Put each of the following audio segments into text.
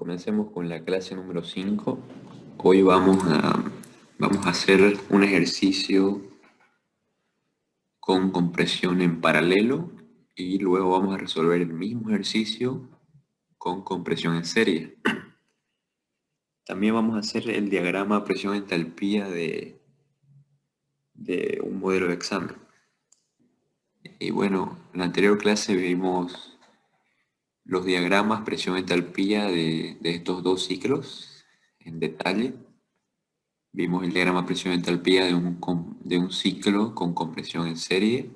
Comencemos con la clase número 5. Hoy vamos a hacer un ejercicio con compresión en paralelo y luego vamos a resolver el mismo ejercicio con compresión en serie. También vamos a hacer el diagrama presión-entalpía de un modelo de examen. Y bueno, en la anterior clase vimos los diagramas presión-entalpía de estos dos ciclos en detalle. Vimos el diagrama presión-entalpía de un ciclo con compresión en serie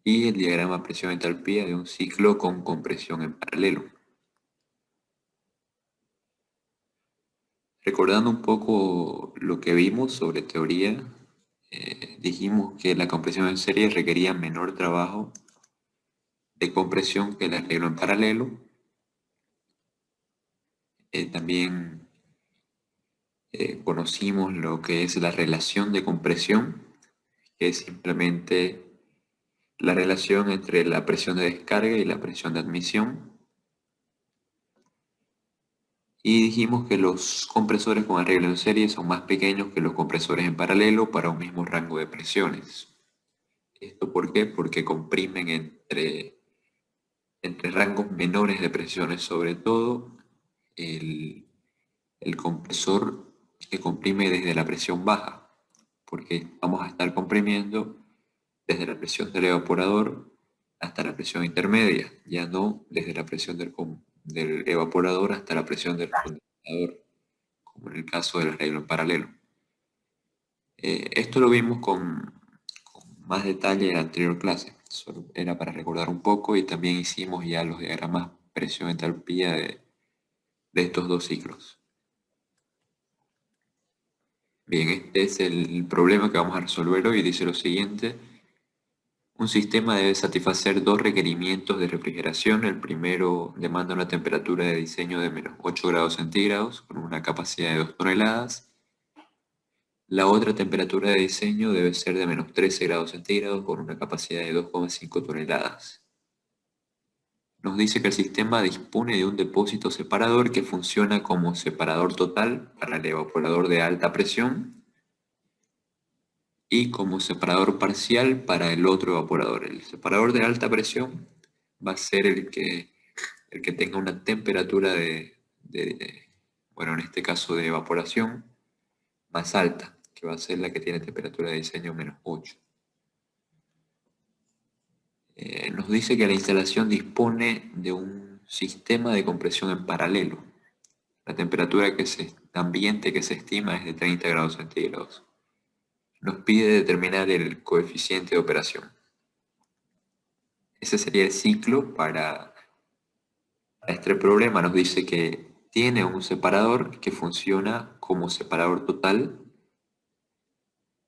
y el diagrama presión-entalpía de un ciclo con compresión en paralelo. Recordando un poco lo que vimos sobre teoría, dijimos que la compresión en serie requería menor trabajo de compresión que el arreglo en paralelo. También conocimos lo que es la relación de compresión, que es simplemente la relación entre la presión de descarga y la presión de admisión. Y dijimos que los compresores con arreglo en serie son más pequeños que los compresores en paralelo para un mismo rango de presiones. ¿Esto por qué? Porque comprimen entre rangos menores de presiones, sobre todo el compresor que comprime desde la presión baja, porque vamos a estar comprimiendo desde la presión del evaporador hasta la presión intermedia, ya no desde la presión del evaporador hasta la presión del condensador, como en el caso del arreglo en paralelo. Esto lo vimos con más detalle en la anterior clase, solo era para recordar un poco, y también hicimos ya los diagramas presión-entalpía de estos dos ciclos. Bien, este es el problema que vamos a resolver hoy. Dice lo siguiente: un sistema debe satisfacer dos requerimientos de refrigeración. El primero demanda una temperatura de diseño de menos 8 grados centígrados con una capacidad de 2 toneladas. La otra temperatura de diseño debe ser de menos 13 grados centígrados con una capacidad de 2,5 toneladas. Nos dice que el sistema dispone de un depósito separador que funciona como separador total para el evaporador de alta presión y como separador parcial para el otro evaporador. El separador de alta presión va a ser el que tenga una temperatura bueno, en este caso de evaporación, más alta, que va a ser la que tiene temperatura de diseño menos 8. Nos dice que la instalación dispone de un sistema de compresión en paralelo. La temperatura ambiente que se estima es de 30 grados centígrados. Nos pide determinar el coeficiente de operación. Ese sería el ciclo para este problema. Nos dice que tiene un separador que funciona como separador total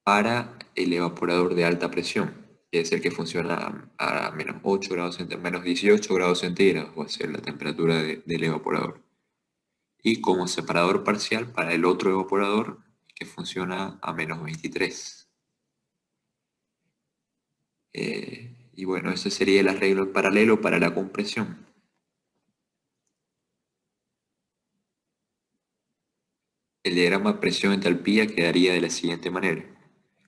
para el evaporador de alta presión, que es el que funciona a menos 8 grados centígrados, menos 18 grados centígrados, va a ser la temperatura del evaporador. Y como separador parcial para el otro evaporador que funciona a menos 23. Y bueno, ese sería el arreglo en paralelo para la compresión. El diagrama presión-entalpía quedaría de la siguiente manera.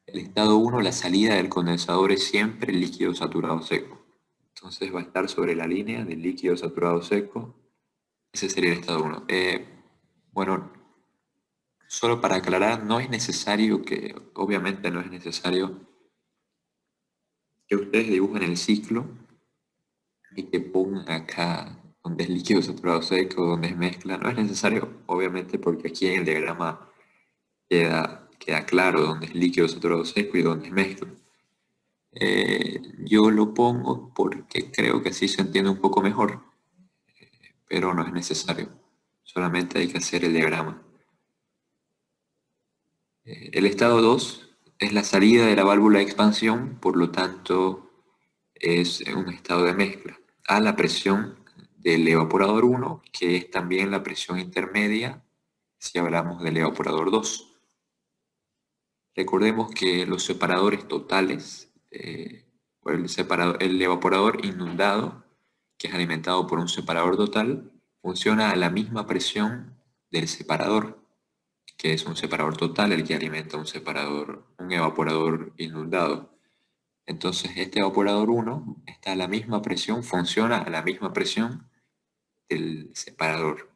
El estado 1, la salida del condensador es siempre líquido saturado seco. Entonces va a estar sobre la línea del líquido saturado seco. Ese sería el estado 1. Bueno, solo para aclarar, obviamente no es necesario que ustedes dibujen el ciclo y que pongan acá donde es líquido saturado seco, donde es mezcla. No es necesario, obviamente, porque aquí en el diagrama queda claro dónde es líquido saturado seco y dónde es mezcla. Yo lo pongo porque creo que así se entiende un poco mejor, pero no es necesario. Solamente hay que hacer el diagrama. El estado 2 es la salida de la válvula de expansión, por lo tanto es un estado de mezcla a la presión del evaporador 1, que es también la presión intermedia si hablamos del evaporador 2. Recordemos que los separadores totales, el evaporador inundado, que es alimentado por un separador total, funciona a la misma presión del separador, que es un separador total el que alimenta un evaporador inundado. Entonces este evaporador 1 está a la misma presión, funciona a la misma presión del separador.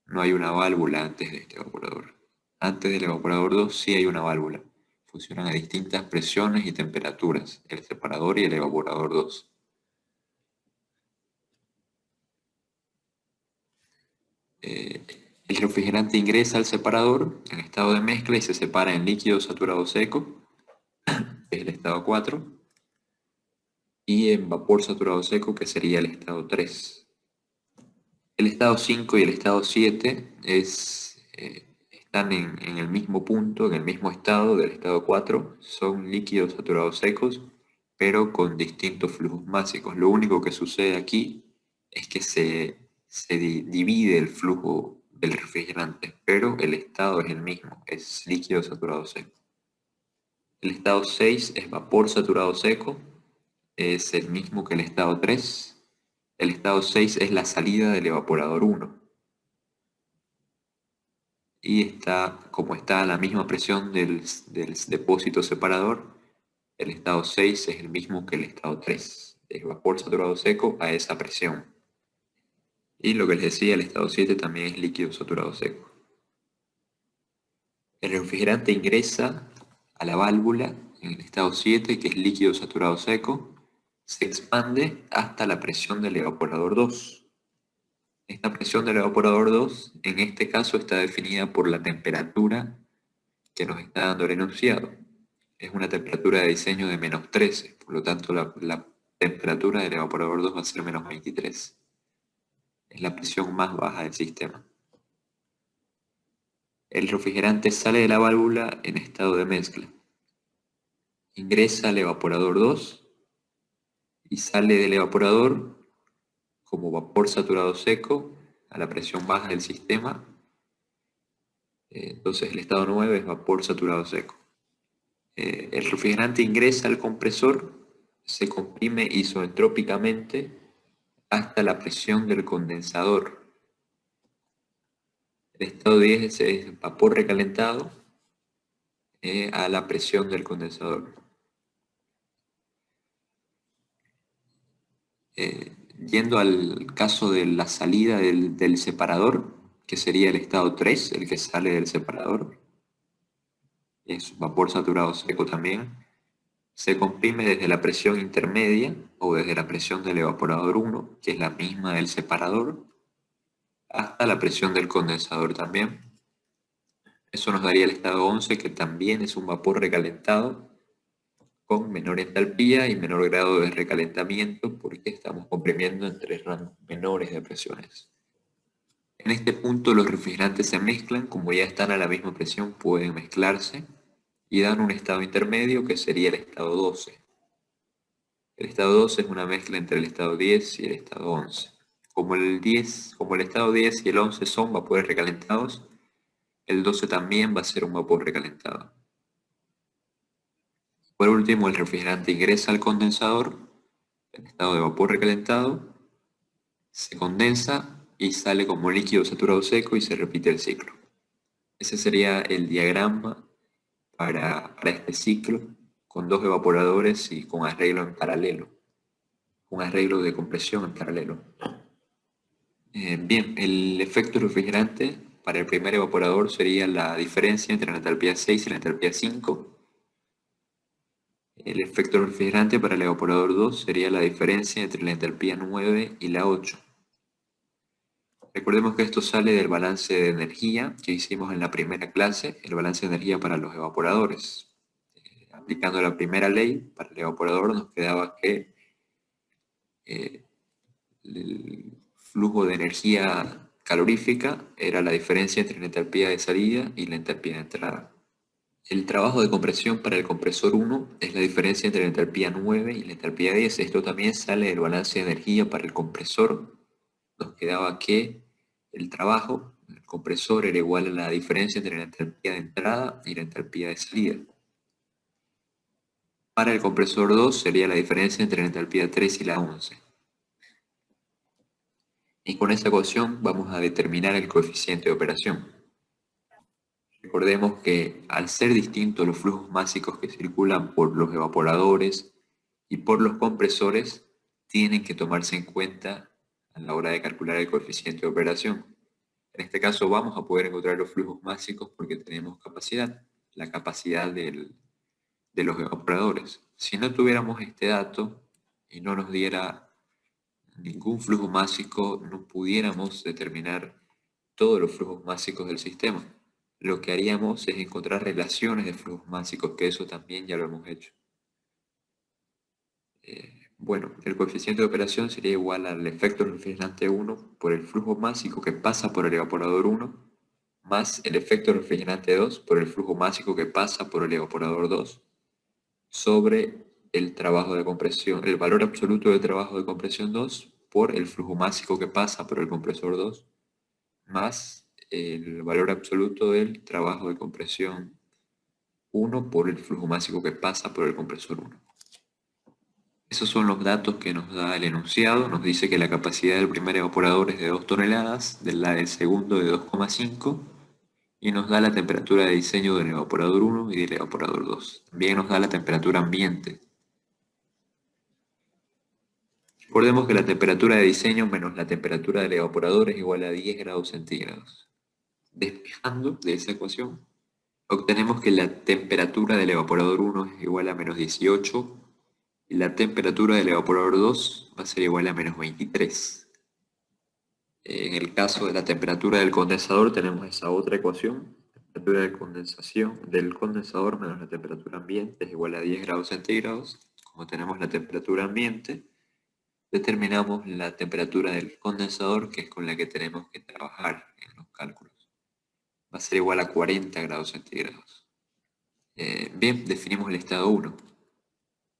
No hay una válvula antes de este evaporador. Antes del evaporador 2 sí hay una válvula. Funcionan a distintas presiones y temperaturas, el separador y el evaporador 2. Eh, el refrigerante ingresa al separador en estado de mezcla y se separa en líquido saturado seco, que es el estado 4, y en vapor saturado seco, que sería el estado 3. El estado 5 y el estado 7 están en el mismo punto, en el mismo estado del estado 4. Son líquidos saturados secos, pero con distintos flujos máxicos. Lo único que sucede aquí es que se divide el flujo del refrigerante, pero el estado es el mismo, es líquido saturado seco. El estado 6 es vapor saturado seco, es el mismo que el estado 3. El estado 6 es la salida del evaporador 1 y como está a la misma presión del depósito separador, el estado 6 es el mismo que el estado 3, es vapor saturado seco a esa presión. Y lo que les decía, el estado 7 también es líquido saturado seco. El refrigerante ingresa a la válvula en el estado 7, que es líquido saturado seco, se expande hasta la presión del evaporador 2. Esta presión del evaporador 2, en este caso, está definida por la temperatura que nos está dando el enunciado. Es una temperatura de diseño de -13, por lo tanto la temperatura del evaporador 2 va a ser -23. Es la presión más baja del sistema. El refrigerante sale de la válvula en estado de mezcla. Ingresa al evaporador 2 y sale del evaporador como vapor saturado seco a la presión baja del sistema. Entonces el estado 9 es vapor saturado seco. El refrigerante ingresa al compresor, se comprime isoentrópicamente hasta la presión del condensador. El estado 10 es vapor recalentado a la presión del condensador. Yendo al caso de la salida del separador, que sería el estado 3, el que sale del separador, es vapor saturado seco también, se comprime desde la presión intermedia o desde la presión del evaporador 1, que es la misma del separador, hasta la presión del condensador también. Eso nos daría el estado 11, que también es un vapor recalentado con menor entalpía y menor grado de recalentamiento porque estamos comprimiendo entre rangos menores de presiones. En este punto los refrigerantes se mezclan, como ya están a la misma presión pueden mezclarse y dan un estado intermedio que sería el estado 12. El estado 12 es una mezcla entre el estado 10 y el estado 11. Como el estado 10 y el 11 son vapores recalentados, el 12 también va a ser un vapor recalentado. Por último, el refrigerante ingresa al condensador, en estado de vapor recalentado, se condensa y sale como líquido saturado seco y se repite el ciclo. Ese sería el diagrama para este ciclo, con dos evaporadores y con arreglo en paralelo, un arreglo de compresión en paralelo. Bien, el efecto refrigerante para el primer evaporador sería la diferencia entre la entalpía 6 y la entalpía 5. El efecto refrigerante para el evaporador 2 sería la diferencia entre la entalpía 9 y la 8. Recordemos que esto sale del balance de energía que hicimos en la primera clase, el balance de energía para los evaporadores. Aplicando la primera ley para el evaporador nos quedaba que el flujo de energía calorífica era la diferencia entre la entalpía de salida y la entalpía de entrada. El trabajo de compresión para el compresor 1 es la diferencia entre la entalpía 9 y la entalpía 10. Esto también sale del balance de energía para el compresor. Nos quedaba que el trabajo del compresor era igual a la diferencia entre la entalpía de entrada y la entalpía de salida. Para el compresor 2 sería la diferencia entre la entalpía 3 y la 11. Y con esa ecuación vamos a determinar el coeficiente de operación. Recordemos que al ser distintos los flujos másicos que circulan por los evaporadores y por los compresores, tienen que tomarse en cuenta a la hora de calcular el coeficiente de operación. En este caso vamos a poder encontrar los flujos másicos porque tenemos capacidad, la capacidad de los evaporadores. Si no tuviéramos este dato y no nos diera ningún flujo másico, no pudiéramos determinar todos los flujos másicos del sistema. Lo que haríamos es encontrar relaciones de flujos másicos, que eso también ya lo hemos hecho. Bueno, el coeficiente de operación sería igual al efecto refrigerante 1 por el flujo másico que pasa por el evaporador 1 más el efecto refrigerante 2 por el flujo másico que pasa por el evaporador 2 sobre el trabajo de compresión, el valor absoluto del trabajo de compresión 2 por el flujo másico que pasa por el compresor 2 más el valor absoluto del trabajo de compresión 1 por el flujo másico que pasa por el compresor 1. Esos son los datos que nos da el enunciado. Nos dice que la capacidad del primer evaporador es de 2 toneladas, la del segundo de 2,5 y nos da la temperatura de diseño del evaporador 1 y del evaporador 2. También nos da la temperatura ambiente. Recordemos que la temperatura de diseño menos la temperatura del evaporador es igual a 10 grados centígrados. Despejando de esa ecuación, obtenemos que la temperatura del evaporador 1 es igual a menos 18 y la temperatura del evaporador 2 va a ser igual a menos 23. En el caso de la temperatura del condensador tenemos esa otra ecuación. La temperatura del condensador menos la temperatura ambiente es igual a 10 grados centígrados. Como tenemos la temperatura ambiente, determinamos la temperatura del condensador, que es con la que tenemos que trabajar en los cálculos. Va a ser igual a 40 grados centígrados. Bien, definimos el estado 1.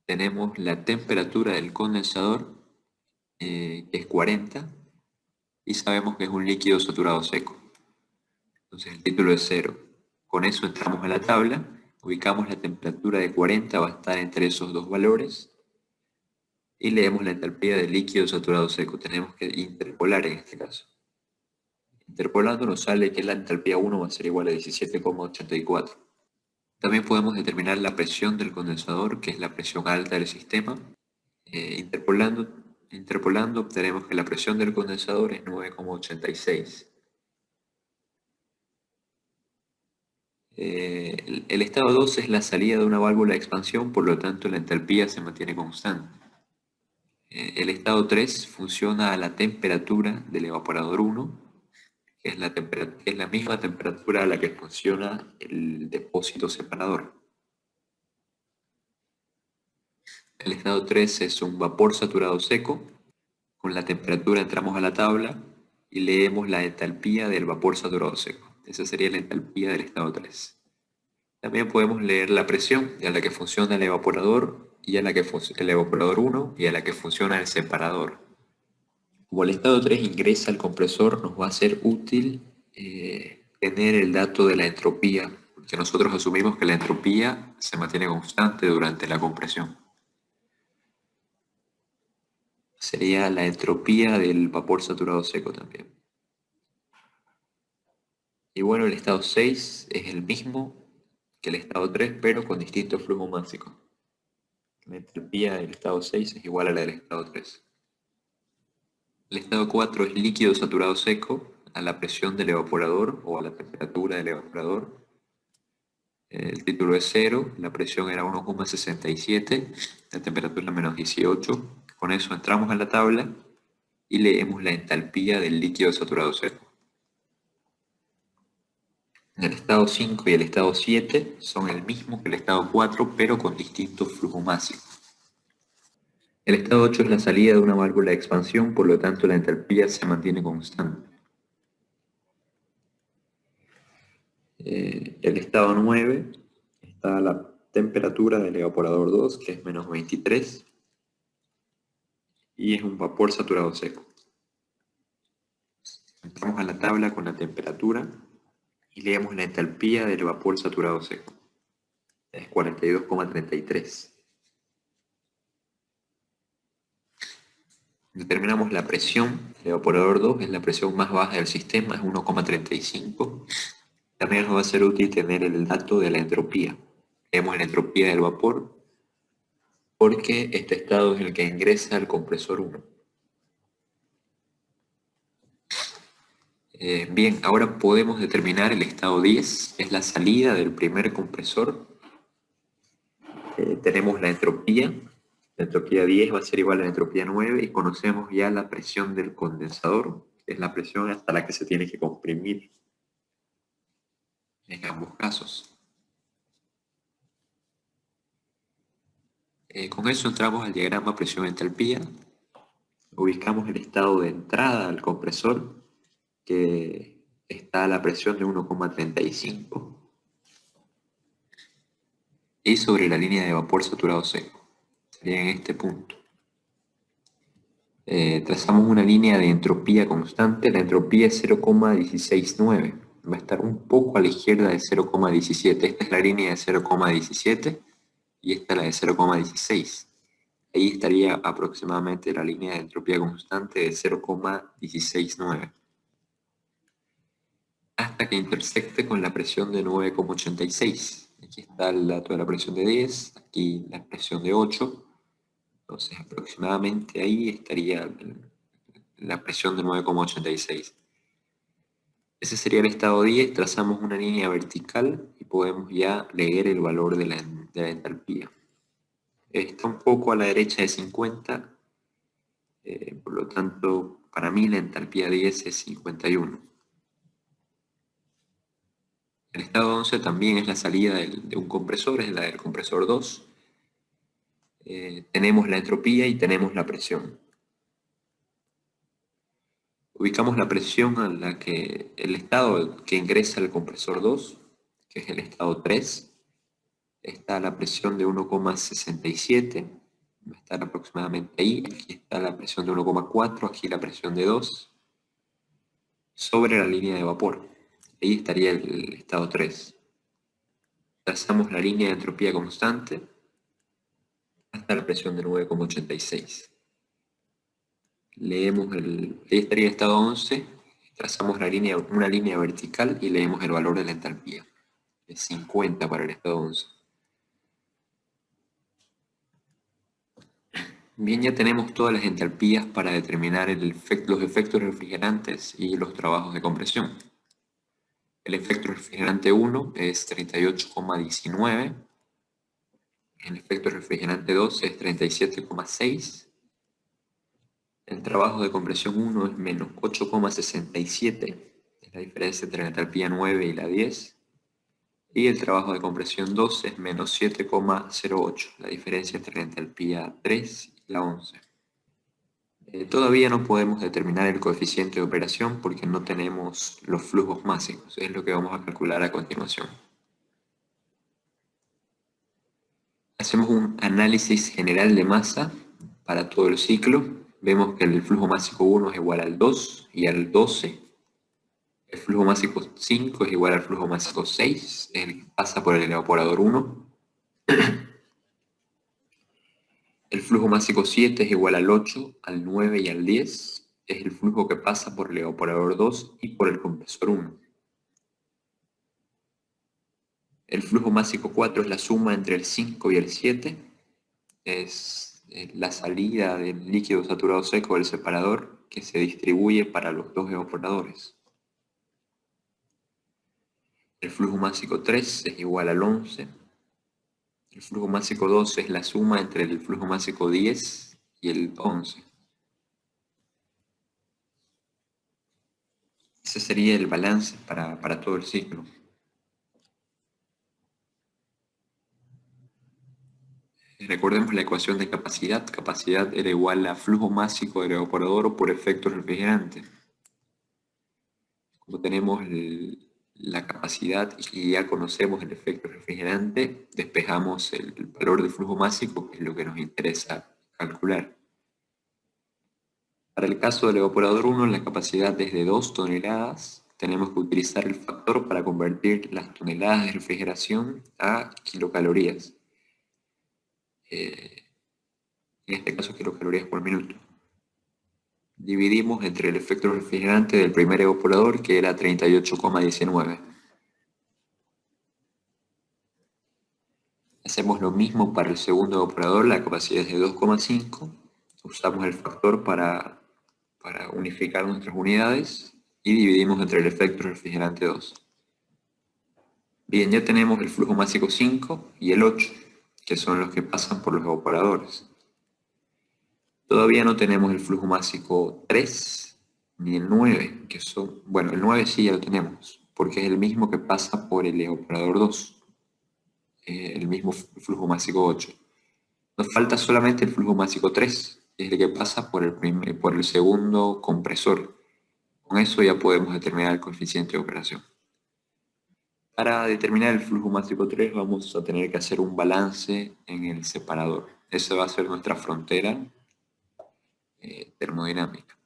Tenemos la temperatura del condensador, que es 40, y sabemos que es un líquido saturado seco. Entonces el título es 0. Con eso entramos a la tabla, ubicamos la temperatura de 40, va a estar entre esos dos valores, y leemos la entalpía del líquido saturado seco. Tenemos que interpolar en este caso. Interpolando nos sale que la entalpía 1 va a ser igual a 17,84. También podemos determinar la presión del condensador, que es la presión alta del sistema. Interpolando obtenemos que la presión del condensador es 9,86. El estado 2 es la salida de una válvula de expansión, por lo tanto la entalpía se mantiene constante. El estado 3 funciona a la temperatura del evaporador 1, que es la misma temperatura a la que funciona el depósito separador. El estado 3 es un vapor saturado seco. Con la temperatura entramos a la tabla y leemos la entalpía del vapor saturado seco. Esa sería la entalpía del estado 3. También podemos leer la presión a la que funciona el evaporador y a la que el evaporador 1 y a la que funciona el separador. Como el estado 3 ingresa al compresor, nos va a ser útil tener el dato de la entropía, porque nosotros asumimos que la entropía se mantiene constante durante la compresión. Sería la entropía del vapor saturado seco también. Y bueno, el estado 6 es el mismo que el estado 3, pero con distinto flujo másico. La entropía del estado 6 es igual a la del estado 3. El estado 4 es líquido saturado seco a la presión del evaporador o a la temperatura del evaporador. El título es 0, la presión era 1,67, la temperatura menos 18. Con eso entramos a la tabla y leemos la entalpía del líquido saturado seco. El estado 5 y el estado 7 son el mismo que el estado 4, pero con distinto flujo másico. El estado 8 es la salida de una válvula de expansión, por lo tanto la entalpía se mantiene constante. El estado 9 está la temperatura del evaporador 2, que es menos 23, y es un vapor saturado seco. Entramos a la tabla con la temperatura y leemos la entalpía del vapor saturado seco. Es 42,33. Determinamos la presión. El evaporador 2 es la presión más baja del sistema, es 1,35. También nos va a ser útil tener el dato de la entropía. Tenemos la entropía del vapor porque este estado es el que ingresa al compresor 1. Bien, ahora podemos determinar el estado 10, es la salida del primer compresor. Tenemos la entropía 10 va a ser igual a la entropía 9 y conocemos ya la presión del condensador, que es la presión hasta la que se tiene que comprimir en ambos casos. Con eso entramos al diagrama presión-entalpía, ubicamos el estado de entrada al compresor, que está a la presión de 1,35 y sobre la línea de vapor saturado seco, sería en este punto. Trazamos una línea de entropía constante, la entropía es 0,169, va a estar un poco a la izquierda de 0,17, esta es la línea de 0,17 y esta es la de 0,16. Ahí estaría aproximadamente la línea de entropía constante de 0,169. Hasta que intersecte con la presión de 9,86. Aquí está el dato de la presión de 10, aquí la presión de 8. Entonces aproximadamente ahí estaría la presión de 9,86. Ese sería el estado 10, trazamos una línea vertical y podemos ya leer el valor de la entalpía. Está un poco a la derecha de 50, por lo tanto para mí la entalpía 10 es 51. El estado 11 también es la salida de un compresor, es la del compresor 2. Tenemos la entropía y tenemos la presión. Ubicamos la presión a la que el estado que ingresa al compresor 2, que es el estado 3, está a la presión de 1,67, va a estar aproximadamente ahí. Aquí está la presión de 1,4, aquí la presión de 2, sobre la línea de vapor. Ahí estaría el estado 3. Trazamos la línea de entropía constante hasta la presión de 9,86. Leemos ahí estaría el estado 11, trazamos una línea vertical y leemos el valor de la entalpía. Es 50 para el estado 11. Bien, ya tenemos todas las entalpías para determinar los efectos refrigerantes y los trabajos de compresión. El efecto refrigerante 1 es 38,19. El efecto refrigerante 2 es 37,6. El trabajo de compresión 1 es menos 8,67, es la diferencia entre la entalpía 9 y la 10. Y el trabajo de compresión 2 es menos 7,08, la diferencia entre la entalpía 3 y la 11. Todavía no podemos determinar el coeficiente de operación porque no tenemos los flujos máximos, es lo que vamos a calcular a continuación. Hacemos un análisis general de masa para todo el ciclo. Vemos que el flujo máximo 1 es igual al 2 y al 12. El flujo máximo 5 es igual al flujo máximo 6, es el que pasa por el evaporador 1. El flujo máximo 7 es igual al 8, al 9 y al 10. Es el flujo que pasa por el evaporador 2 y por el compresor 1. El flujo máximo 4 es la suma entre el 5 y el 7. Es la salida del líquido saturado seco del separador que se distribuye para los dos evaporadores. El flujo máximo 3 es igual al 11. El flujo máximo 2 es la suma entre el flujo máximo 10 y el 11. Ese sería el balance para todo el ciclo. Recordemos la ecuación de capacidad. Capacidad era igual a flujo máximo del evaporador por efecto refrigerante. Como tenemos la capacidad y ya conocemos el efecto refrigerante, despejamos el valor del flujo máximo, que es lo que nos interesa calcular. Para el caso del evaporador 1, la capacidad es de 2 toneladas. Tenemos que utilizar el factor para convertir las toneladas de refrigeración a kilocalorías. En este caso, kilocalorías por minuto. dividimos entre el efecto refrigerante del primer evaporador, que era 38,19. Hacemos lo mismo para el segundo evaporador, la capacidad es de 2,5. Usamos el factor para unificar nuestras unidades y dividimos entre el efecto refrigerante 2. Bien, ya tenemos el flujo másico 5 y el 8, que son los que pasan por los evaporadores. Todavía no tenemos el flujo másico 3 ni el 9, que son, bueno, el 9 sí ya lo tenemos, porque es el mismo que pasa por el evaporador 2, el mismo flujo másico 8. Nos falta solamente el flujo másico 3, que es el que pasa por el segundo compresor. Con eso ya podemos determinar el coeficiente de operación. Para determinar el flujo másico 3 vamos a tener que hacer un balance en el separador. Esa va a ser nuestra frontera termodinámica.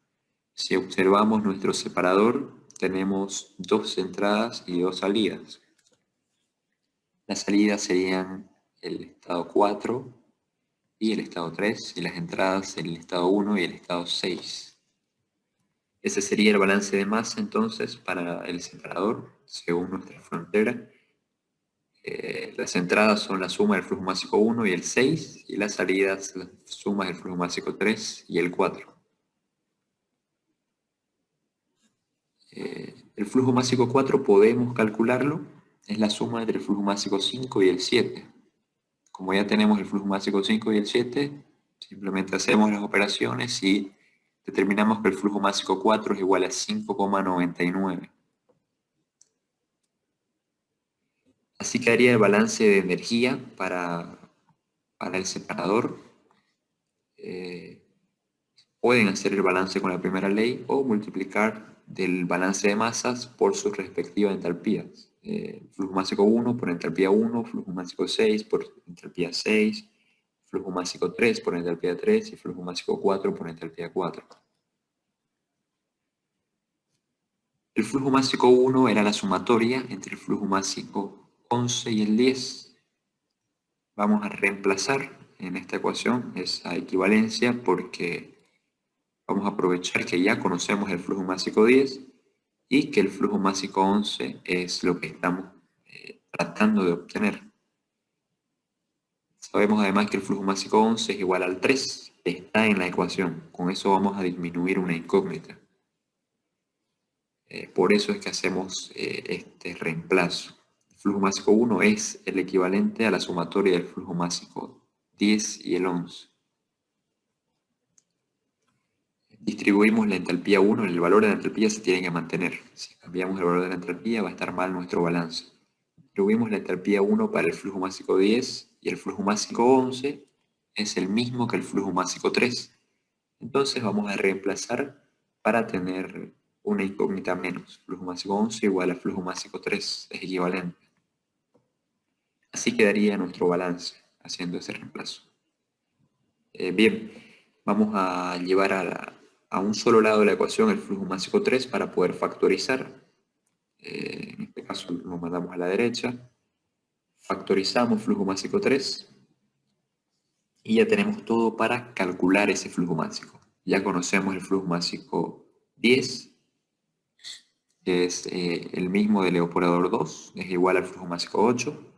Si observamos nuestro separador, tenemos dos entradas y dos salidas. Las salidas serían el estado 4 y el estado 3, y las entradas el estado 1 y el estado 6. Ese sería el balance de masa entonces para el separador, según nuestra frontera. Las entradas son la suma del flujo másico 1 y el 6, y las salidas las sumas del flujo másico 3 y el 4. El flujo másico 4 podemos calcularlo, es la suma entre el flujo másico 5 y el 7. Como ya tenemos el flujo másico 5 y el 7, simplemente hacemos las operaciones y determinamos que el flujo másico 4 es igual a 5,99. Así quedaría el balance de energía para el separador. Pueden hacer el balance con la primera ley o multiplicar del balance de masas por sus respectivas entalpías. Flujo másico 1 por entalpía 1, flujo másico 6 por entalpía 6, flujo másico 3 por entalpía 3 y flujo másico 4 por entalpía 4. El flujo másico 1 era la sumatoria entre el flujo másico 11 y el 10. Vamos a reemplazar en esta ecuación esa equivalencia porque vamos a aprovechar que ya conocemos el flujo másico 10 y que el flujo másico 11 es lo que estamos tratando de obtener. Sabemos además que el flujo másico 11 es igual al 3, está en la ecuación. Con eso vamos a disminuir una incógnita. Por eso es que hacemos este reemplazo. El flujo másico 1 es el equivalente a la sumatoria del flujo másico 10 y el 11. Distribuimos la entalpía 1, el valor de la entalpía se tiene que mantener. Si cambiamos el valor de la entalpía va a estar mal nuestro balance. Distribuimos la entalpía 1 para el flujo másico 10 y el flujo másico 11 es el mismo que el flujo másico 3. Entonces vamos a reemplazar para tener una incógnita menos. Flujo másico 11 igual a flujo másico 3, es equivalente. Así quedaría nuestro balance haciendo ese reemplazo. Bien, vamos a llevar a un solo lado de la ecuación el flujo másico 3 para poder factorizar. En este caso lo mandamos a la derecha. Factorizamos flujo másico 3 y ya tenemos todo para calcular ese flujo másico. Ya conocemos el flujo másico 10, que es el mismo del evaporador 2, es igual al flujo másico 8.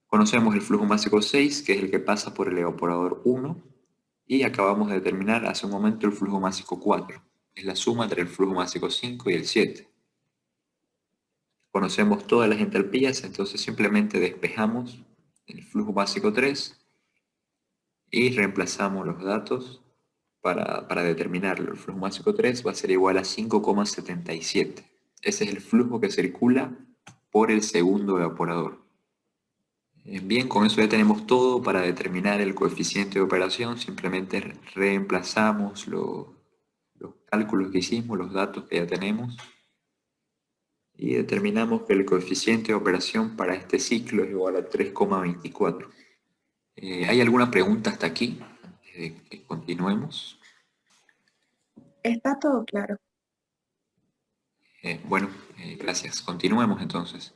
Conocemos el flujo másico 6, que es el que pasa por el evaporador 1. Y acabamos de determinar hace un momento el flujo másico 4. Es la suma entre el flujo másico 5 y el 7. Conocemos todas las entalpías, entonces simplemente despejamos el flujo másico 3 y reemplazamos los datos para determinarlo. El flujo másico 3 va a ser igual a 5,77. Ese es el flujo que circula por el segundo evaporador. Bien, con eso ya tenemos todo para determinar el coeficiente de operación. Simplemente reemplazamos los cálculos que hicimos, los datos que ya tenemos, y determinamos que el coeficiente de operación para este ciclo es igual a 3,24. ¿Hay alguna pregunta hasta aquí antes de que continuemos? Está todo claro. Bueno, gracias. Continuemos entonces.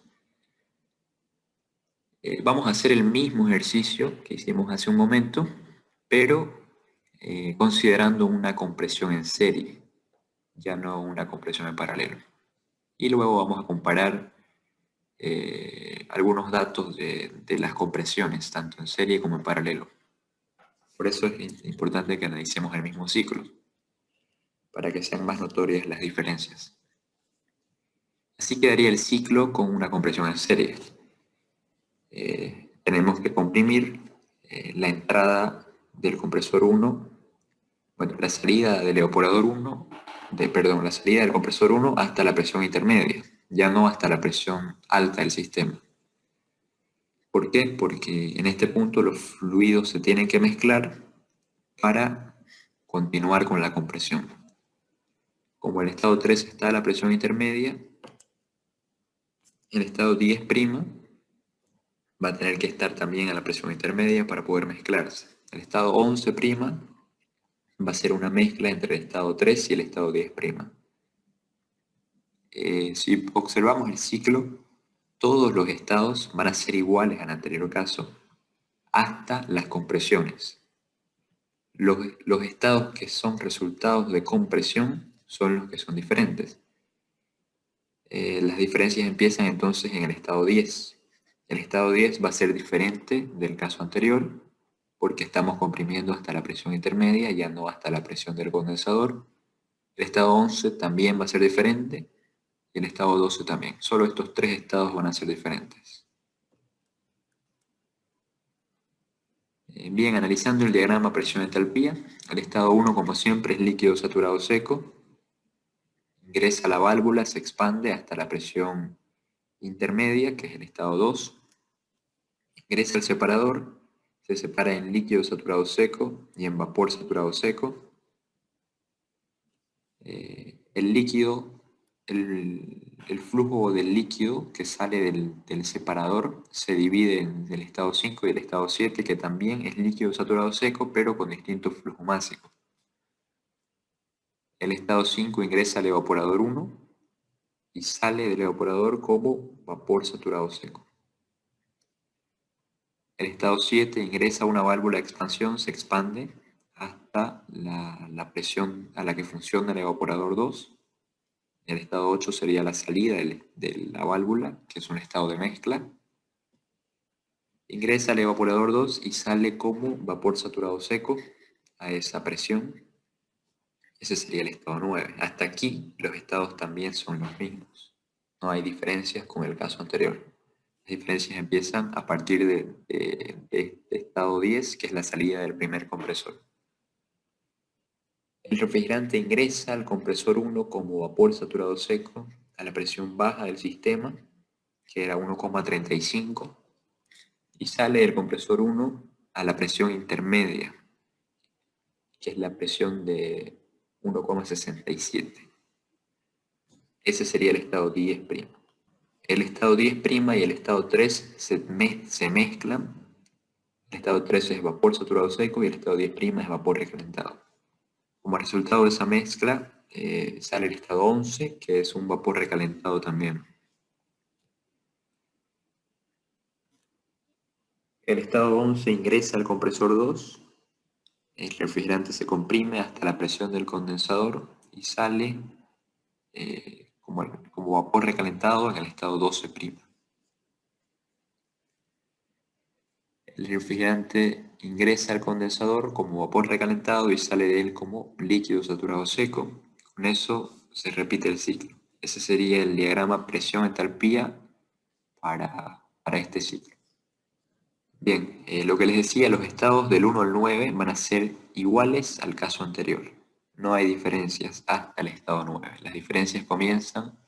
Vamos a hacer el mismo ejercicio que hicimos hace un momento, pero considerando una compresión en serie, ya no una compresión en paralelo. Y luego vamos a comparar algunos datos de las compresiones, tanto en serie como en paralelo. Por eso es importante que analicemos el mismo ciclo, para que sean más notorias las diferencias. Así quedaría el ciclo con una compresión en serie. Tenemos que comprimir la entrada del compresor 1, bueno, la salida del evaporador 1, la salida del compresor 1 hasta la presión intermedia, ya no hasta la presión alta del sistema. ¿Por qué? Porque en este punto los fluidos se tienen que mezclar para continuar con la compresión. Como el estado 3 está a la presión intermedia, el estado 10' va a tener que estar también a la presión intermedia para poder mezclarse. El estado 11' va a ser una mezcla entre el estado 3 y el estado 10'. Si observamos el ciclo, todos los estados van a ser iguales al anterior caso, hasta las compresiones. Los estados que son resultados de compresión son los que son diferentes. Las diferencias empiezan entonces en el estado 10. El estado 10 va a ser diferente del caso anterior porque estamos comprimiendo hasta la presión intermedia, ya no hasta la presión del condensador. El estado 11 también va a ser diferente y el estado 12 también. Solo estos tres estados van a ser diferentes. Bien, analizando el diagrama presión-entalpía, el estado 1, como siempre, es líquido saturado seco. Ingresa a la válvula, se expande hasta la presión intermedia, que es el estado 2. Ingresa al separador, se separa en líquido saturado seco y en vapor saturado seco. El líquido, el flujo del líquido que sale del separador se divide en el estado 5 y el estado 7, que también es líquido saturado seco, pero con distinto flujo másico. El estado 5 ingresa al evaporador 1 y sale del evaporador como vapor saturado seco. El estado 7 ingresa a una válvula de expansión, se expande hasta la presión a la que funciona el evaporador 2. El estado 8 sería la salida de la válvula, que es un estado de mezcla. Ingresa al evaporador 2 y sale como vapor saturado seco a esa presión. Ese sería el estado 9. Hasta aquí los estados también son los mismos. No hay diferencias con el caso anterior. Las diferencias empiezan a partir de este estado 10, que es la salida del primer compresor. El refrigerante ingresa al compresor 1 como vapor saturado seco a la presión baja del sistema, que era 1,35, y sale del compresor 1 a la presión intermedia, que es la presión de 1,67. Ese sería el estado 10'. El estado 10' y el estado 3 se mezclan. El estado 3 es vapor saturado seco y el estado 10' es vapor recalentado. Como resultado de esa mezcla sale el estado 11, que es un vapor recalentado también. El estado 11 ingresa al compresor 2, el refrigerante se comprime hasta la presión del condensador y sale como vapor recalentado en el estado 12'. El refrigerante ingresa al condensador como vapor recalentado y sale de él como líquido saturado seco. Con eso se repite el ciclo. Ese sería el diagrama presión-entalpía para este ciclo. Bien, lo que les decía, los estados del 1 al 9 van a ser iguales al caso anterior. No hay diferencias hasta el estado 9. Las diferencias comienzan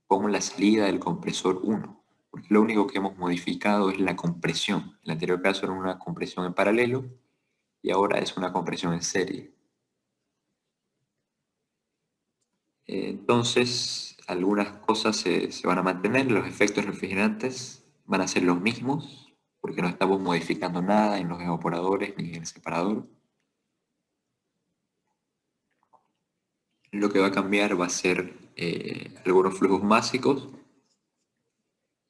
con la salida del compresor 1. Porque lo único que hemos modificado es la compresión. En el anterior caso era una compresión en paralelo y ahora es una compresión en serie. Entonces, algunas cosas se van a mantener, los efectos refrigerantes van a ser los mismos, porque no estamos modificando nada en los evaporadores ni en el separador. Lo que va a cambiar va a ser algunos flujos másicos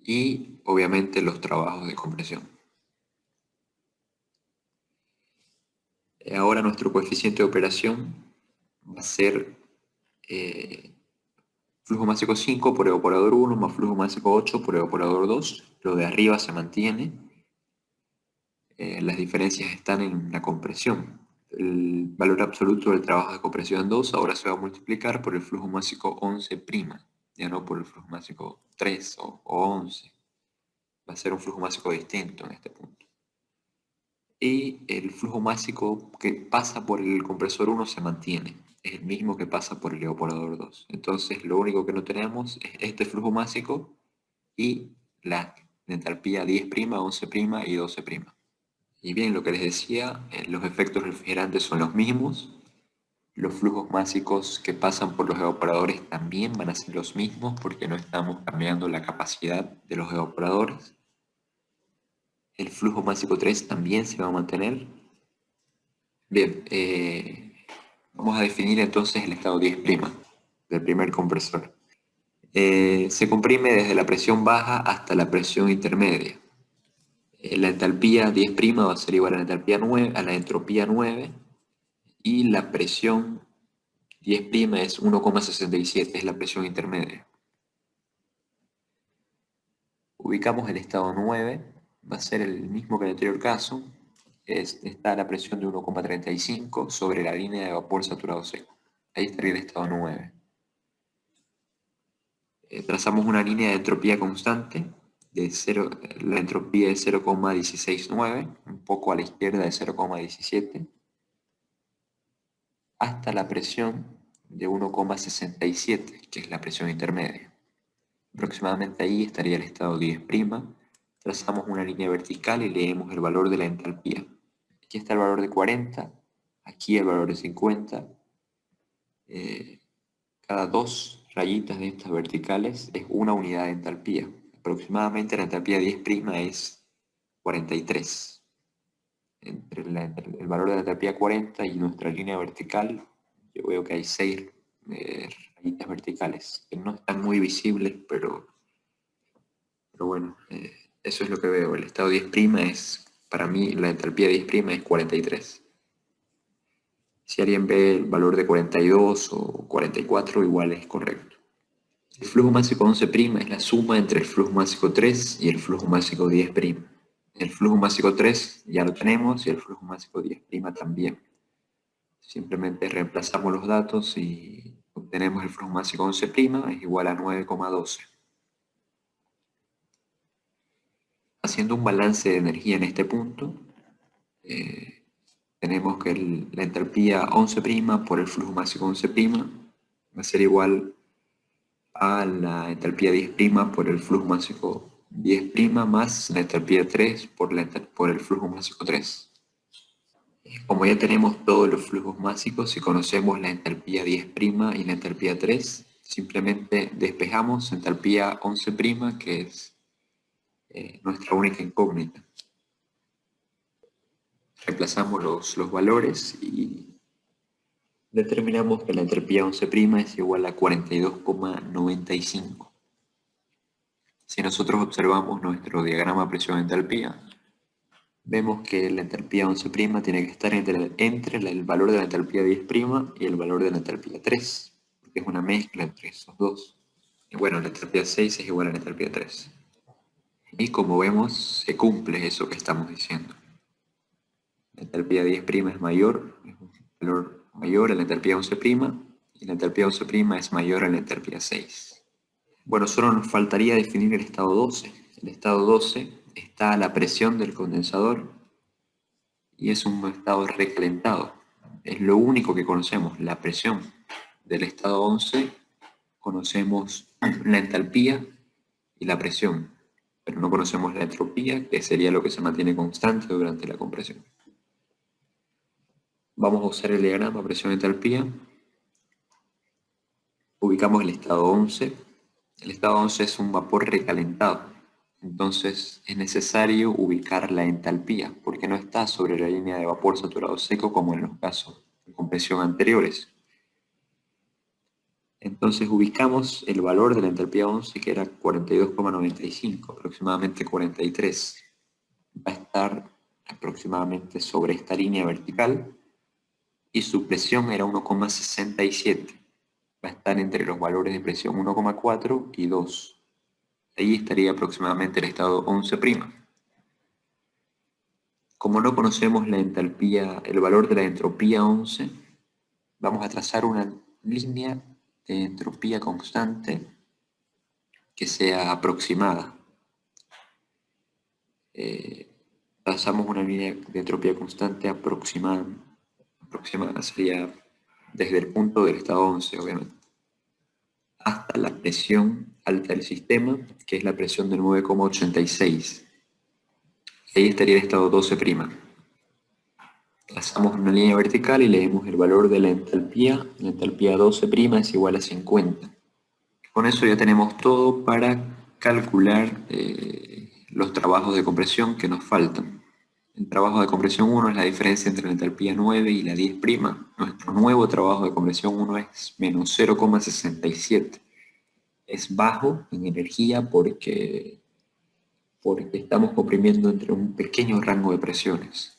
y obviamente los trabajos de compresión. Ahora nuestro coeficiente de operación va a ser flujo másico 5 por evaporador 1 más flujo másico 8 por evaporador 2. Lo de arriba se mantiene. Las diferencias están en la compresión. El valor absoluto del trabajo de compresión 2 ahora se va a multiplicar por el flujo másico 11', ya no por el flujo másico 3 o 11. Va a ser un flujo másico distinto en este punto. Y el flujo másico que pasa por el compresor 1 se mantiene. Es el mismo que pasa por el evaporador 2. Entonces lo único que no tenemos es este flujo másico y la entalpía 10', 11' y 12'. Y bien, lo que les decía, los efectos refrigerantes son los mismos. Los flujos másicos que pasan por los evaporadores también van a ser los mismos porque no estamos cambiando la capacidad de los evaporadores. El flujo másico 3 también se va a mantener. Bien, vamos a definir entonces el estado 10' del primer compresor. Se comprime desde la presión baja hasta la presión intermedia. La entalpía 10' va a ser igual a la entalpía 9, a la entropía 9, y la presión 10' es 1,67, es la presión intermedia. Ubicamos el estado 9, va a ser el mismo que en el anterior caso, está la presión de 1,35 sobre la línea de vapor saturado seco. Ahí estaría el estado 9. Trazamos una línea de entropía constante, la entropía es 0,169, un poco a la izquierda de 0,17, hasta la presión de 1,67, que es la presión intermedia. Aproximadamente ahí estaría el estado 10'. Trazamos una línea vertical y leemos el valor de la entalpía. Aquí está el valor de 40, aquí el valor de 50. Cada dos rayitas de estas verticales es una unidad de entalpía. Aproximadamente la entalpía 10' es 43. Entre el valor de la entalpía 40 y nuestra línea vertical, yo veo que hay 6 rayitas verticales, que no están muy visibles, pero bueno, eso es lo que veo. El estado 10' es, para mí, la entalpía 10' es 43. Si alguien ve el valor de 42 o 44, igual es correcto. El flujo másico 11' es la suma entre el flujo másico 3 y el flujo másico 10'. El flujo másico 3 ya lo tenemos y el flujo másico 10' también. Simplemente reemplazamos los datos y obtenemos el flujo másico 11' es igual a 9,12. Haciendo un balance de energía en este punto, tenemos que la entalpía 11' por el flujo másico 11' va a ser igual a la entalpía 10' por el flujo másico 10' más la entalpía 3 por el flujo másico 3. Como ya tenemos todos los flujos másicos y conocemos la entalpía 10' y la entalpía 3, simplemente despejamos entalpía 11', que es nuestra única incógnita. Reemplazamos los valores y determinamos que la entalpía 11' es igual a 42,95. Si nosotros observamos nuestro diagrama presión-entalpía, vemos que la entalpía 11' tiene que estar entre el valor de la entalpía 10' y el valor de la entalpía 3, porque es una mezcla entre esos dos. Y bueno, la entalpía 6 es igual a la entalpía 3. Y como vemos, se cumple eso que estamos diciendo. La entalpía 10' es mayor, es un valor mayor a la entalpía 11' y la entalpía 11' es mayor a la entalpía 6. Bueno, solo nos faltaría definir el estado 12. El estado 12 está a la presión del condensador y es un estado recalentado. Es lo único que conocemos, la presión. Del estado 11 conocemos la entalpía y la presión, pero no conocemos la entropía, que sería lo que se mantiene constante durante la compresión. Vamos a usar el diagrama presión-entalpía. Ubicamos el estado 11. El estado 11 es un vapor recalentado, entonces es necesario ubicar la entalpía, porque no está sobre la línea de vapor saturado seco como en los casos de compresión anteriores. Entonces ubicamos el valor de la entalpía 11, que era 42,95, aproximadamente 43. Va a estar aproximadamente sobre esta línea vertical, y su presión era 1,67. Va a estar entre los valores de presión 1,4 y 2. Ahí estaría aproximadamente el estado 11'. Como no conocemos la entalpía, el valor de la entropía 11, vamos a trazar una línea de entropía constante que sea aproximada. Trazamos una línea de entropía constante aproximada. Aproximada sería desde el punto del estado 11, obviamente, hasta la presión alta del sistema, que es la presión de 9,86. Ahí estaría el estado 12'. Trazamos una línea vertical y leemos el valor de la entalpía. La entalpía 12' es igual a 50. Con eso ya tenemos todo para calcular los trabajos de compresión que nos faltan. El trabajo de compresión 1 es la diferencia entre la entalpía 9 y la 10'. Nuestro nuevo trabajo de compresión 1 es menos 0,67. Es bajo en energía porque estamos comprimiendo entre un pequeño rango de presiones.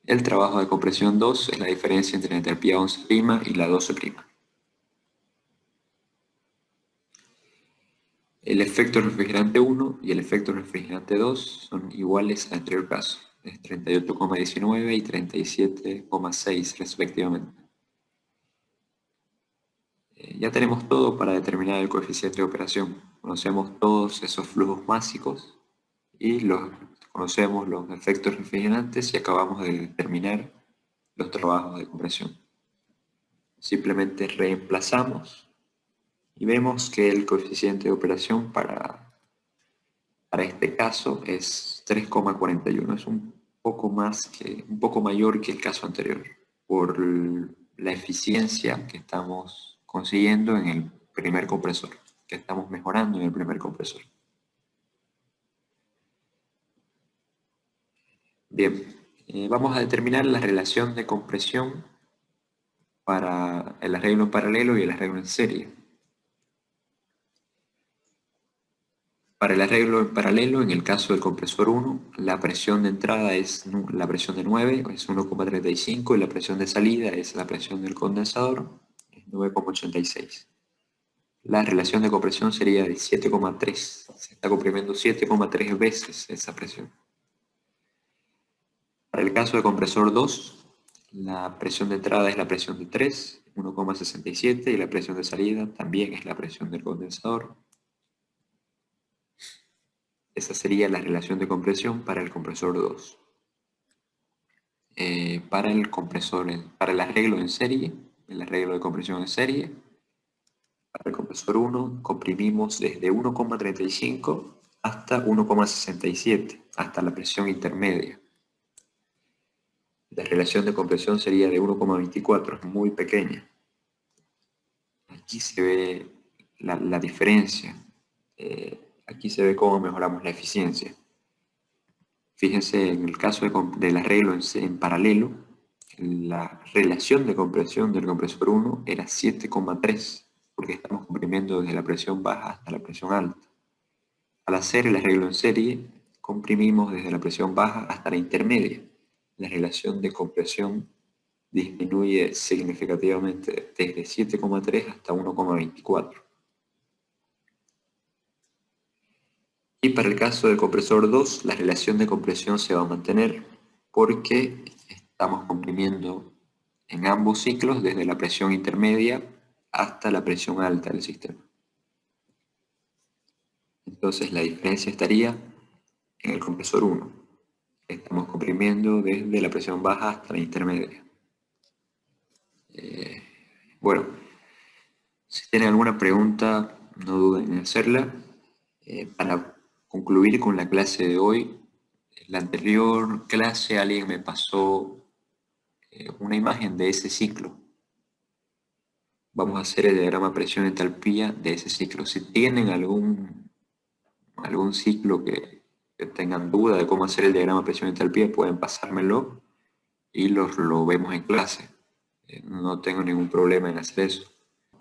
El trabajo de compresión 2 es la diferencia entre la entalpía 11' y la 12'. El efecto refrigerante 1 y el efecto refrigerante 2 son iguales al anterior caso, es 38,19 y 37,6 respectivamente. Ya tenemos todo para determinar el coeficiente de operación. Conocemos todos esos flujos básicos y conocemos los efectos refrigerantes y acabamos de determinar los trabajos de compresión. Simplemente reemplazamos y vemos que el coeficiente de operación para este caso es 3,41. Es un poco mayor que el caso anterior por la eficiencia que estamos consiguiendo en el primer compresor, que estamos mejorando en el primer compresor. Bien, vamos a determinar la relación de compresión para el arreglo en paralelo y el arreglo en serie. Para el arreglo en paralelo, en el caso del compresor 1, la presión de entrada es la presión de 9, es 1,35, y la presión de salida es la presión del condensador, es 9,86. La relación de compresión sería de 7,3. Se está comprimiendo 7,3 veces esa presión. Para el caso de compresor 2, la presión de entrada es la presión de 3, 1,67, y la presión de salida también es la presión del condensador. Esa sería la relación de compresión para el compresor 2. Para el arreglo en serie, el arreglo de compresión en serie, para el compresor 1 comprimimos desde 1,35 hasta 1,67, hasta la presión intermedia. La relación de compresión sería de 1,24, es muy pequeña. Aquí se ve la diferencia. Aquí se ve cómo mejoramos la eficiencia. Fíjense, en el caso del arreglo en paralelo, la relación de compresión del compresor 1 era 7,3, porque estamos comprimiendo desde la presión baja hasta la presión alta. Al hacer el arreglo en serie, comprimimos desde la presión baja hasta la intermedia. La relación de compresión disminuye significativamente desde 7,3 hasta 1,24. Y para el caso del compresor 2, la relación de compresión se va a mantener porque estamos comprimiendo en ambos ciclos desde la presión intermedia hasta la presión alta del sistema. Entonces la diferencia estaría en el compresor 1. Estamos comprimiendo desde la presión baja hasta la intermedia. Bueno, si tienen alguna pregunta, no duden en hacerla. Para concluir con la clase de hoy, en la anterior clase alguien me pasó una imagen de ese ciclo. Vamos a hacer el diagrama presión-entalpía de ese ciclo. Si tienen algún ciclo que tengan duda de cómo hacer el diagrama presión-entalpía, pueden pasármelo y lo vemos en clase. No tengo ningún problema en hacer eso.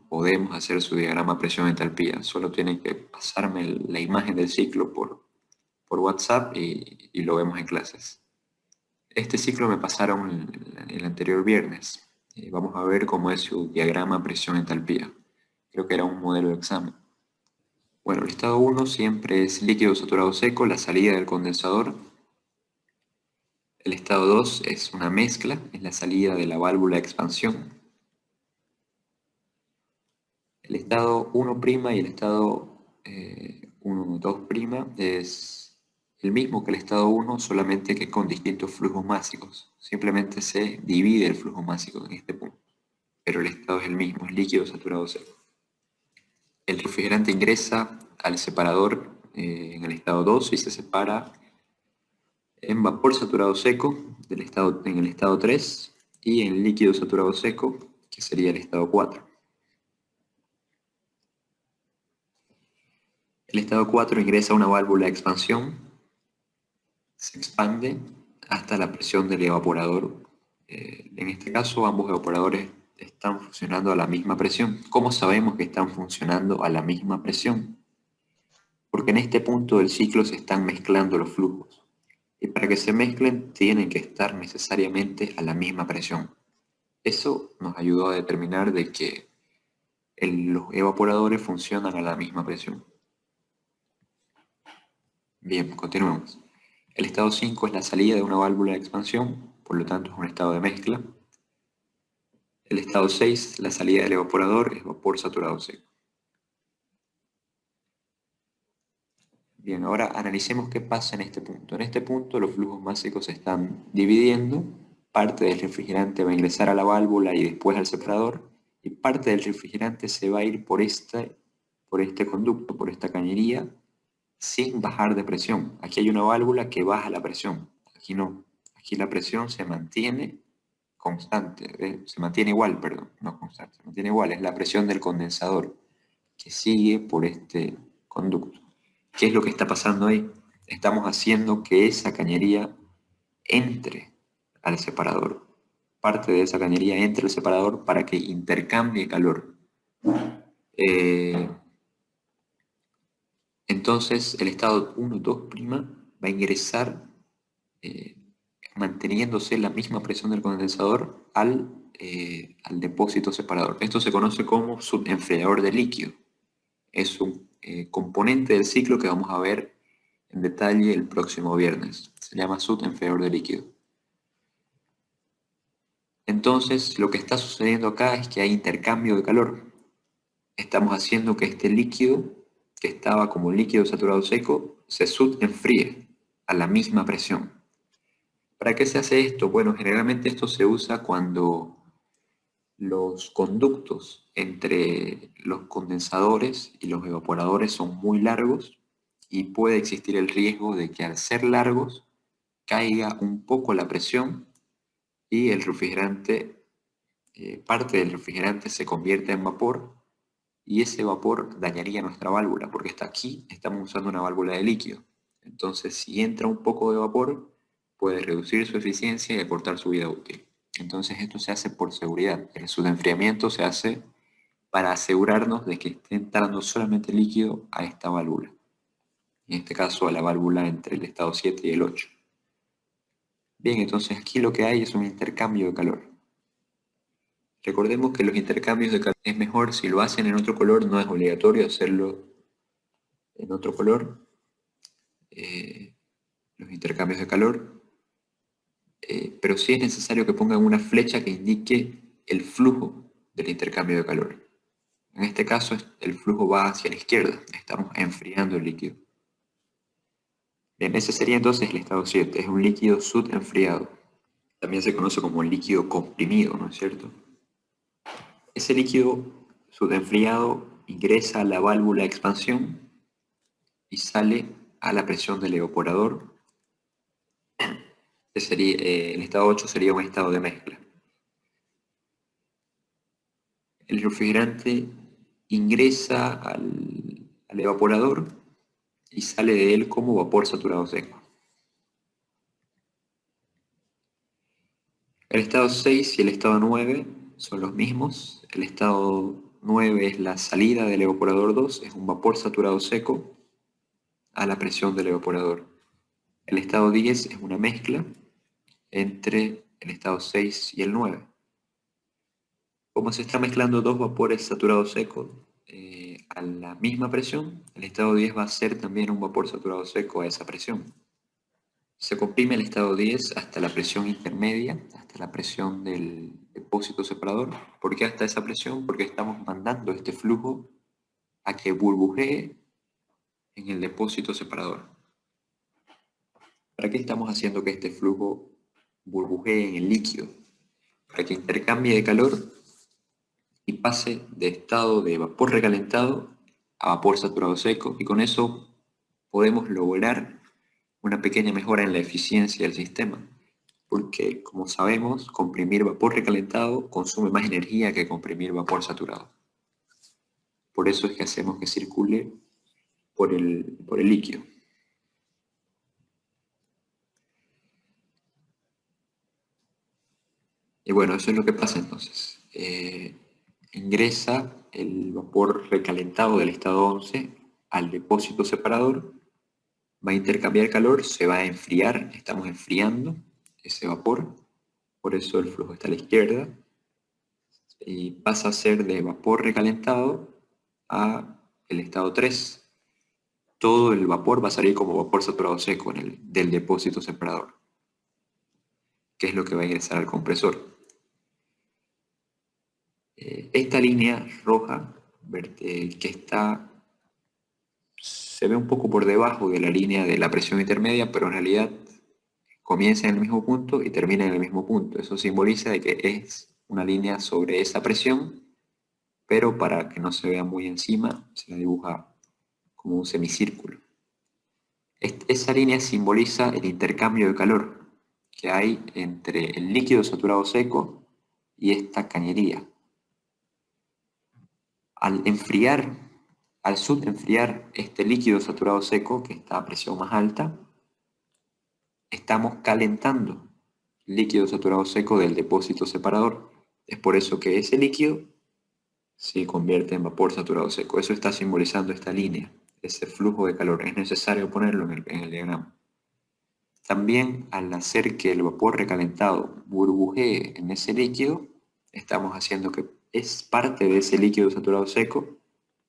Podemos hacer su diagrama presión-entalpía. Solo tienen que pasarme la imagen del ciclo por WhatsApp y lo vemos en clases. Este ciclo me pasaron el anterior viernes. Vamos a ver cómo es su diagrama presión-entalpía. Creo que era un modelo de examen. Bueno, el estado 1 siempre es líquido saturado seco, la salida del condensador. El estado 2 es una mezcla, es la salida de la válvula de expansión. El estado 1' y el estado 1,2' es el mismo que el estado 1, solamente que con distintos flujos másicos. Simplemente se divide el flujo másico en este punto, pero el estado es el mismo, es líquido saturado seco. El refrigerante ingresa al separador en el estado 2 y se separa en vapor saturado seco en el estado 3 y en líquido saturado seco, que sería el estado 4. El estado 4 ingresa a una válvula de expansión, se expande hasta la presión del evaporador. En este caso, ambos evaporadores están funcionando a la misma presión. ¿Cómo sabemos que están funcionando a la misma presión? Porque en este punto del ciclo se están mezclando los flujos. Y para que se mezclen, tienen que estar necesariamente a la misma presión. Eso nos ayudó a determinar de que los evaporadores funcionan a la misma presión. Bien, continuemos. El estado 5 es la salida de una válvula de expansión, por lo tanto es un estado de mezcla. El estado 6, la salida del evaporador, es vapor saturado seco. Bien, ahora analicemos qué pasa en este punto. En este punto los flujos másicos se están dividiendo. Parte del refrigerante va a ingresar a la válvula y después al separador, y parte del refrigerante se va a ir por este conducto, por esta cañería, sin bajar de presión. Aquí hay una válvula que baja la presión, aquí no. Aquí la presión se mantiene constante, se mantiene igual, perdón, no constante, se mantiene igual, es la presión del condensador que sigue por este conducto. ¿Qué es lo que está pasando ahí? Estamos haciendo que esa cañería entre al separador. Parte de esa cañería entre al separador para que intercambie calor. Entonces el estado 1, 2' va a ingresar manteniéndose la misma presión del condensador al depósito separador. Esto se conoce como subenfriador de líquido. Es un componente del ciclo que vamos a ver en detalle el próximo viernes. Se llama subenfriador de líquido. Entonces, lo que está sucediendo acá es que hay intercambio de calor. Estamos haciendo que este líquido, que estaba como líquido saturado seco, se subenfríe a la misma presión. ¿Para qué se hace esto? Bueno, generalmente esto se usa cuando los conductos entre los condensadores y los evaporadores son muy largos y puede existir el riesgo de que al ser largos caiga un poco la presión y el refrigerante, parte del refrigerante se convierte en vapor y ese vapor dañaría nuestra válvula porque está aquí, estamos usando una válvula de líquido. Entonces, si entra un poco de vapor, puede reducir su eficiencia y acortar su vida útil. Entonces, esto se hace por seguridad. El subenfriamiento se hace para asegurarnos de que esté entrando solamente líquido a esta válvula. En este caso, a la válvula entre el estado 7 y el 8. Bien, entonces aquí lo que hay es un intercambio de calor. Recordemos que los intercambios de calor es mejor si lo hacen en otro color, no es obligatorio hacerlo en otro color. Los intercambios de calor, pero sí es necesario que pongan una flecha que indique el flujo del intercambio de calor. En este caso el flujo va hacia la izquierda, estamos enfriando el líquido. Bien, ese sería entonces el estado 7, es un líquido subenfriado. También se conoce como líquido comprimido, ¿no es cierto? Ese líquido subenfriado ingresa a la válvula de expansión y sale a la presión del evaporador. El estado 8 sería un estado de mezcla. El refrigerante ingresa al evaporador y sale de él como vapor saturado seco. El estado 6 y el estado 9 son los mismos. El estado 9 es la salida del evaporador 2, es un vapor saturado seco a la presión del evaporador. El estado 10 es una mezcla entre el estado 6 y el 9. Como se está mezclando dos vapores saturados secos a la misma presión, el estado 10 va a ser también un vapor saturado seco a esa presión. Se comprime el estado 10 hasta la presión intermedia, hasta la presión del depósito separador. ¿Por qué hasta esa presión? Porque estamos mandando este flujo a que burbujee en el depósito separador. ¿Para qué estamos haciendo que este flujo burbujee en el líquido? Para que intercambie de calor y pase de estado de vapor recalentado a vapor saturado seco, y con eso podemos lograr una pequeña mejora en la eficiencia del sistema, porque como sabemos, comprimir vapor recalentado consume más energía que comprimir vapor saturado. Por eso es que hacemos que circule por el líquido. Y bueno, eso es lo que pasa entonces. Ingresa el vapor recalentado del estado 11 al depósito separador, va a intercambiar calor, se va a enfriar, estamos enfriando ese vapor, por eso el flujo está a la izquierda, y pasa a ser de vapor recalentado a el estado 3. Todo el vapor va a salir como vapor saturado seco del depósito separador, que es lo que va a ingresar al compresor. Esta línea roja que se ve un poco por debajo de la línea de la presión intermedia, pero en realidad comienza en el mismo punto y termina en el mismo punto. Eso simboliza de que es una línea sobre esa presión, pero para que no se vea muy encima, se la dibuja como un semicírculo. Esa línea simboliza el intercambio de calor que hay entre el líquido saturado seco y esta cañería. Al subenfriar este líquido saturado seco, que está a presión más alta, estamos calentando el líquido saturado seco del depósito separador. Es por eso que ese líquido se convierte en vapor saturado seco. Eso está simbolizando esta línea, ese flujo de calor. Es necesario ponerlo en el diagrama. También al hacer que el vapor recalentado burbujee en ese líquido, estamos haciendo que es parte de ese líquido saturado seco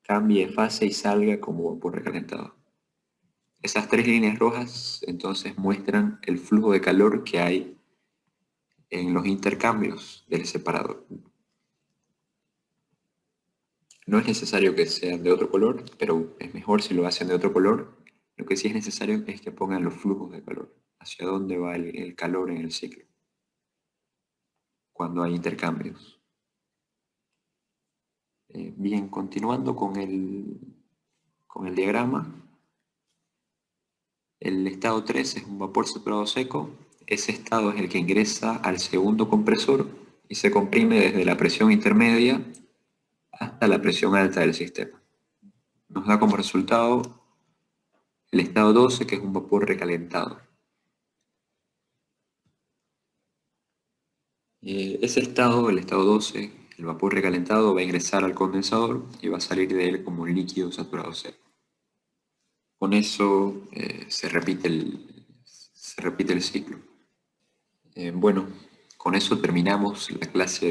cambie de fase y salga como vapor recalentado. Esas tres líneas rojas entonces muestran el flujo de calor que hay en los intercambios del separador. No es necesario que sean de otro color, pero es mejor si lo hacen de otro color. Lo que sí es necesario es que pongan los flujos de calor, hacia dónde va el calor en el ciclo, cuando hay intercambios. Bien, continuando con el diagrama, el estado 3 es un vapor saturado seco. Ese estado es el que ingresa al segundo compresor y se comprime desde la presión intermedia hasta la presión alta del sistema. Nos da como resultado el estado 12, que es un vapor recalentado. Ese estado, el estado 12, el vapor recalentado, va a ingresar al condensador y va a salir de él como un líquido saturado seco. Con eso se repite el ciclo. Bueno, con eso terminamos la clase de hoy.